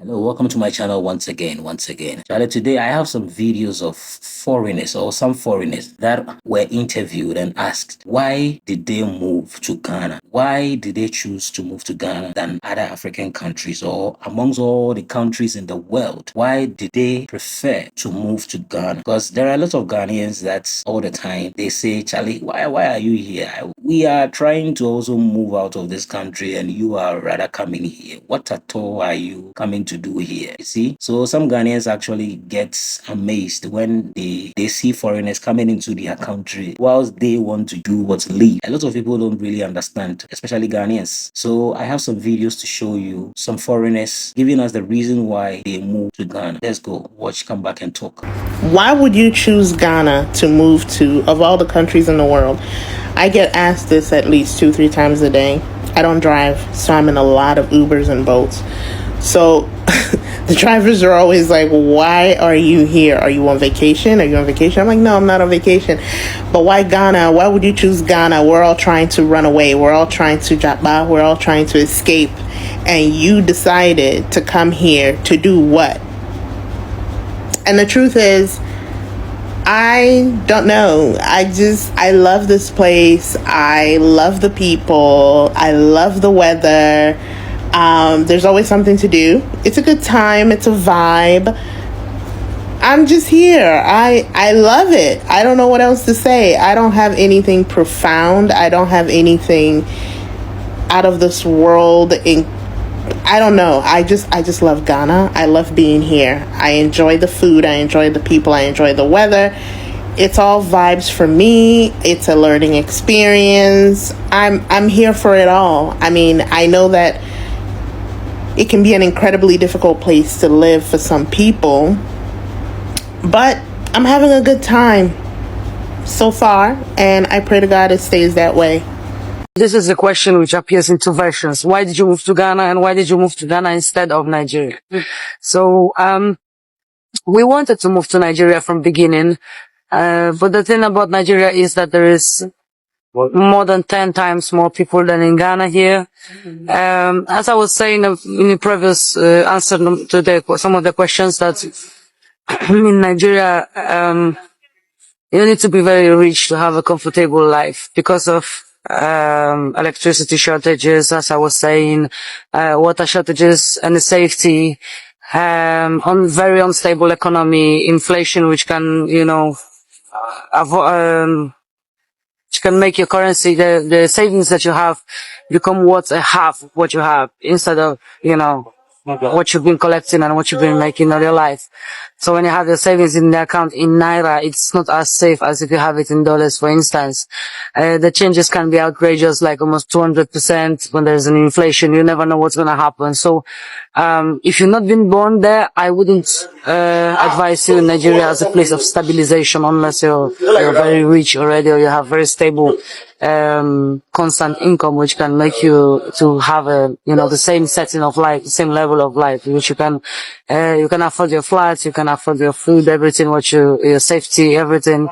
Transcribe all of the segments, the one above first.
Hello, welcome to my channel once again. Charlie, today I have some videos of foreigners or some foreigners that were interviewed and asked why did they move to Ghana? Why did they choose to move to Ghana than other African countries or amongst all the countries in the world? Why did they prefer to move to Ghana? Because there are a lot of Ghanaians that all the time they say, Charlie, why are you here? We are trying to also move out of this country and you are rather coming here. What at all are you coming to do here? You see? So some Ghanaians actually get amazed when they see foreigners coming into their country whilst they want to do what's leave. A lot of people don't really understand, especially Ghanaians. So I have some videos to show you some foreigners giving us the reason why they moved to Ghana. Let's go watch, come back and talk. Why would you choose Ghana to move to, of all the countries in the world? I get asked this at least 2-3 times a day. I don't drive, so I'm in a lot of Ubers and Bolts. So the drivers are always like, why are you here? Are you on vacation? Are you on vacation? I'm like, no, I'm not on vacation. But why Ghana? Why would you choose Ghana? We're all trying to run away. We're all trying to japa. We're all trying to escape. And you decided to come here to do what? And the truth is, I don't know. I love this place. I love the people. I love the weather. There's always something to do. It's a good time. It's a vibe. I'm just here. I love it. I don't know what else to say. I don't have anything profound. I don't have anything out of this world. I don't know. I just love Ghana. I love being here. I enjoy the food. I enjoy the people. I enjoy the weather. It's all vibes for me. It's a learning experience. I'm here for it all. I mean, I know that it can be an incredibly difficult place to live for some people, but I'm having a good time so far, and I pray to God it stays that way. This is a question which appears in two versions. Why did you move to Ghana, and why did you move to Ghana instead of Nigeria? So, we wanted to move to Nigeria from beginning, but the thing about Nigeria is that there is more than 10 times more people than in Ghana here. As I was saying in the previous answer to some of the questions, that in Nigeria, you need to be very rich to have a comfortable life because of electricity shortages, as I was saying, water shortages and the safety, on very unstable economy, inflation, which can, which can make your currency, the savings that you have become worth a half of what you have instead of, what you've been collecting and what you've been making all your life. So when you have your savings in the account in Naira, it's not as safe as if you have it in dollars, for instance. The changes can be outrageous, like almost 200% when there's an inflation. You never know what's going to happen. So, if you've not been born there, I wouldn't, advise you in Nigeria as a place of stabilization unless you're very rich already or you have very stable, constant income, which can make you to have the same setting of life, the same level of life, which you can afford your flights, you can afford your food, everything, your safety, everything.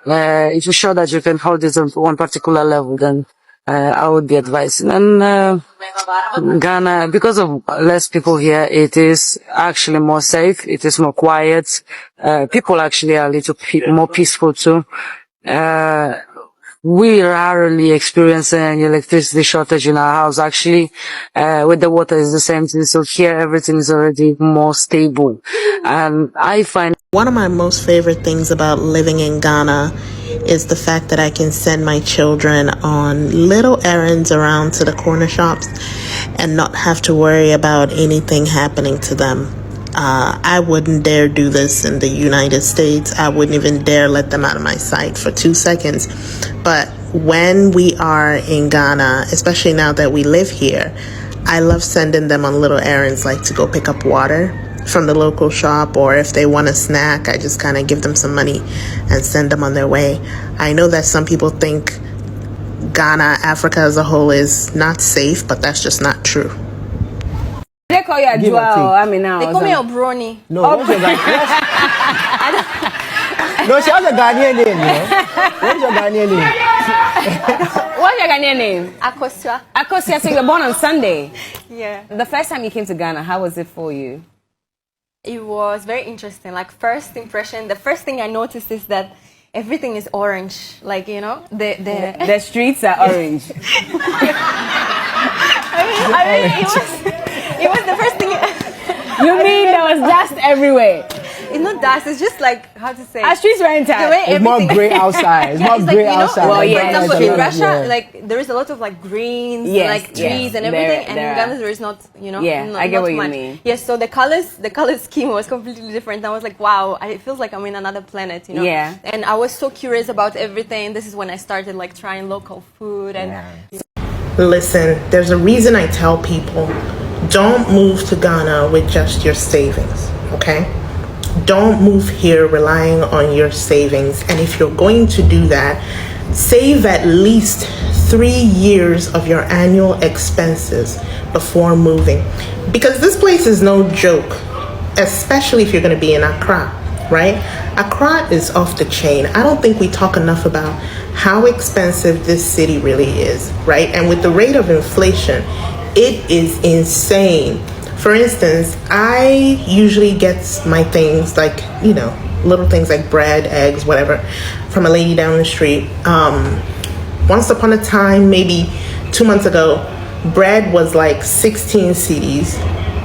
If you're sure that you can hold it on one particular level, then, I would be advising. And, Ghana, because of less people here, it is actually more safe. It is more quiet. People actually are a little more peaceful too. We rarely experience any electricity shortage in our house. Actually, with the water is the same thing. So here everything is already more stable. And I find One of my most favorite things about living in Ghana is the fact that I can send my children on little errands around to the corner shops and not have to worry about anything happening to them. I wouldn't dare do this in the United States. I wouldn't even dare let them out of my sight for 2 seconds. But when we are in Ghana, especially now that we live here, I love sending them on little errands, like to go pick up water from the local shop, or if they want a snack, I just kind of give them some money and send them on their way. I know that some people think Ghana, Africa as a whole, is not safe, but that's just not true. They call you a Joao. I mean, now they call me a brony. No, No, she has a Ghanaian name, you know. What's your Ghanaian name? What's your Ghanaian name? Akosua. Akosia, so you were born on Sunday. Yeah. The first time you came to Ghana, how was it for you? It was very interesting. Like, first impression, the first thing I noticed is that everything is orange. Like, you know, The streets are orange. I mean, it was the first thing. You mean there was dust everywhere? It's not dust. It's just like, how to say. Our streets were The entire. way It's more everything- grey outside. It's more it's like, grey you know, outside. Well, like, yeah, for example, that's in true. Russia, Yeah. like, there is a lot of like greens, Yes, like trees yes. and everything, and There in are. Ghana there is not, you know. Yeah, not, I get not what you much. mean. Yes, so the color scheme was completely different. I was like, wow, it feels like I'm in another planet, you know. Yeah. And I was so curious about everything. This is when I started like trying local food and. Listen, there's a reason I tell people don't move to Ghana with just your savings, okay? Don't move here relying on your savings. And if you're going to do that, save at least 3 years of your annual expenses before moving. Because this place is no joke, especially if you're going to be in Accra, right? Accra is off the chain. I don't think we talk enough about how expensive this city really is, right? And with the rate of inflation, it is insane. For instance, I usually get my things like, you know, little things like bread, eggs, whatever, from a lady down the street. Once upon a time, maybe 2 months ago, bread was like 16 cedis.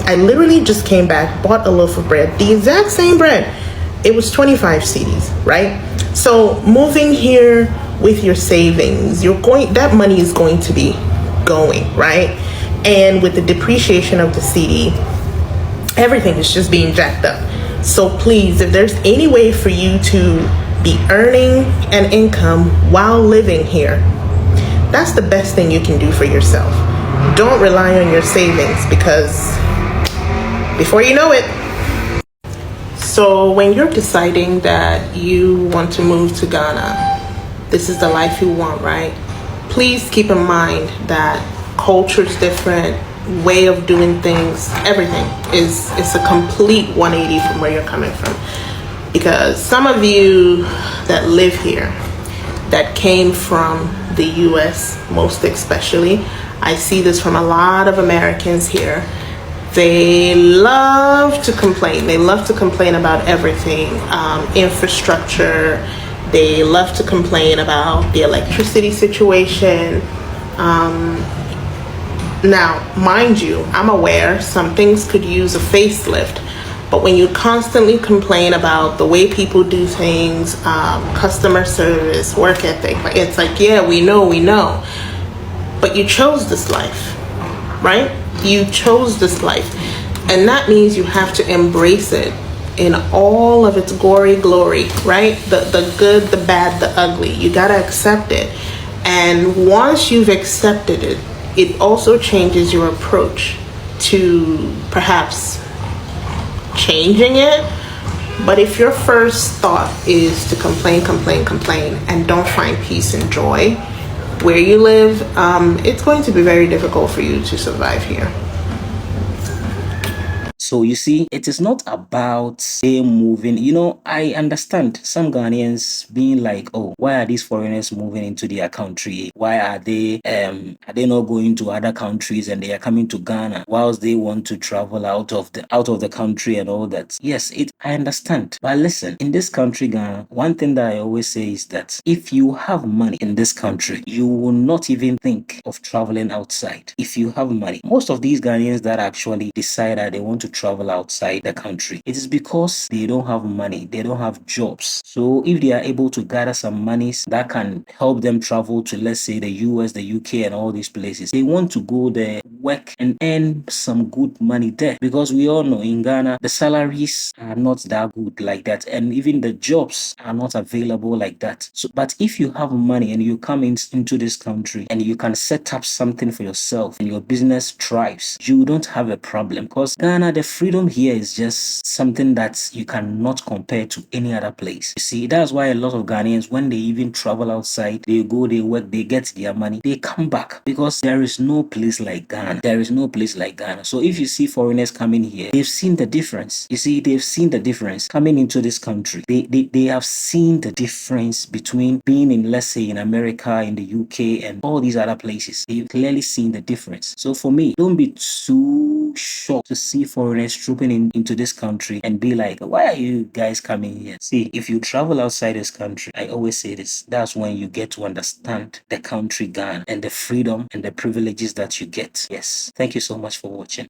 I literally just came back, bought a loaf of bread, the exact same bread. It was 25 cedis, right? So moving here with your savings, that money is going to be going, right? And with the depreciation of the CD, everything is just being jacked up. So please, if there's any way for you to be earning an income while living here, that's the best thing you can do for yourself. Don't rely on your savings, because before you know it. So when you're deciding that you want to move to Ghana, this is the life you want, right? Please keep in mind that culture's different, way of doing things, everything is a complete 180 from where you're coming from. Because some of you that live here, that came from the US most especially, I see this from a lot of Americans here. They love to complain. They love to complain about everything, infrastructure. They love to complain about the electricity situation. Now, mind you, I'm aware some things could use a facelift, but when you constantly complain about the way people do things, customer service, work ethic, it's like, yeah, we know, but you chose this life, right? You chose this life, and that means you have to embrace it in all of its gory glory, right? The good, the bad, the ugly. You gotta accept it. And once you've accepted it, it also changes your approach to perhaps changing it. But if your first thought is to complain, and don't find peace and joy where you live, it's going to be very difficult for you to survive here. So you see, it is not about them moving. You know, I understand some Ghanaians being like, oh, why are these foreigners moving into their country? Why are they not going to other countries and they are coming to Ghana whilst they want to travel out of the country and all that? Yes, I understand. But listen, in this country, Ghana, one thing that I always say is that if you have money in this country, you will not even think of traveling outside. If you have money, most of these Ghanaians that actually decide that they want to travel outside the country, it is because they don't have money, they don't have jobs. So if they are able to gather some monies that can help them travel to, let's say, the US, the UK and all these places, they want to go there, work and earn some good money there, because we all know in Ghana the salaries are not that good like that, and even the jobs are not available like that. So but if you have money and you come into this country and you can set up something for yourself and your business thrives, you don't have a problem, because Ghana, the freedom here is just something that you cannot compare to any other place. You see, that's why a lot of Ghanaians, when they even travel outside, they go, they work, they get their money, they come back, because there is no place like Ghana. Ghana. There is no place like Ghana. So if you see foreigners coming here, they've seen the difference. You see, they've seen the difference coming into this country. They have seen the difference between being in, let's say, in America, in the UK, and all these other places. They've clearly seen the difference. So for me, don't be too shocked to see foreigners trooping into this country and be like, why are you guys coming here? See, if you travel outside this country, I always say this, that's when you get to understand the country Ghana and the freedom and the privileges that you get. Yes. Thank you so much for watching.